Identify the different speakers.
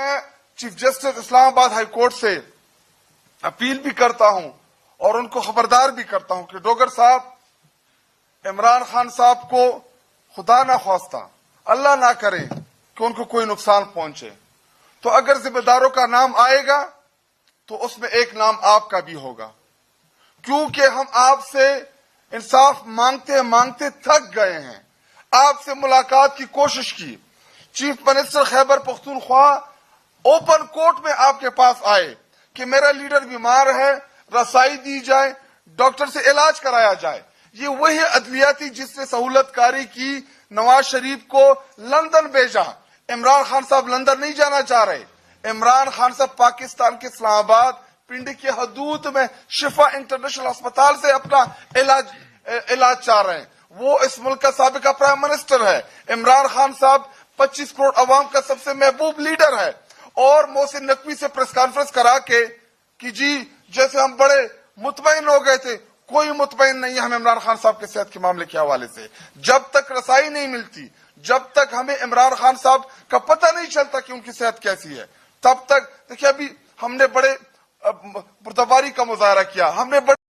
Speaker 1: میں chief justice اسلام آباد high court سے اپیل بھی کرتا ہوں اور ان کو خبردار بھی کرتا ہوں کہ ڈوگر صاحب عمران خان صاحب کو خدا نہ خواستہ اللہ نہ کرے کہ ان کو کوئی نقصان پہنچے، تو اگر ذمہ داروں کا نام آئے گا تو اس میں ایک نام آپ کا بھی ہوگا، کیونکہ ہم آپ سے انصاف مانگتے مانگتے تھک گئے ہیں۔ آپ سے ملاقات کی کوشش کی، chief minister Khyber Pakhtunkhwa open court میں آپ کے پاس آئے کہ میرا لیڈر بیمار ہے، رسائی دی جائے، ڈاکٹر سے علاج کرایا جائے۔ یہ وہی عدلیہ تھی جس نے سہولت کاری کی، نواز شریف کو لندن بھیجا۔ عمران خان صاحب لندن نہیں جانا چاہ رہے، عمران خان صاحب پاکستان کے اسلام آباد پنڈی کی حدود میں شفا انٹرنیشنل ہسپتال سے اپنا علاج چاہ رہے ہیں۔ وہ اس ملک کا سابقہ پرائم منسٹر ہے۔ عمران خان صاحب 25 کروڑ عوام کا سب سے محبوب لیڈر ہے، اور محسن نقوی سے پریس کانفرنس کرا کے کہ جی جیسے ہم بڑے مطمئن ہو گئے تھے، کوئی مطمئن نہیں ہے ہم عمران خان صاحب کے صحت کے معاملے کے حوالے سے۔ جب تک رسائی نہیں ملتی، جب تک ہمیں عمران خان صاحب کا پتہ نہیں چلتا کہ ان کی صحت کیسی ہے، تب تک دیکھیے ابھی ہم نے بڑے پرتواری کا مظاہرہ کیا، ہم نے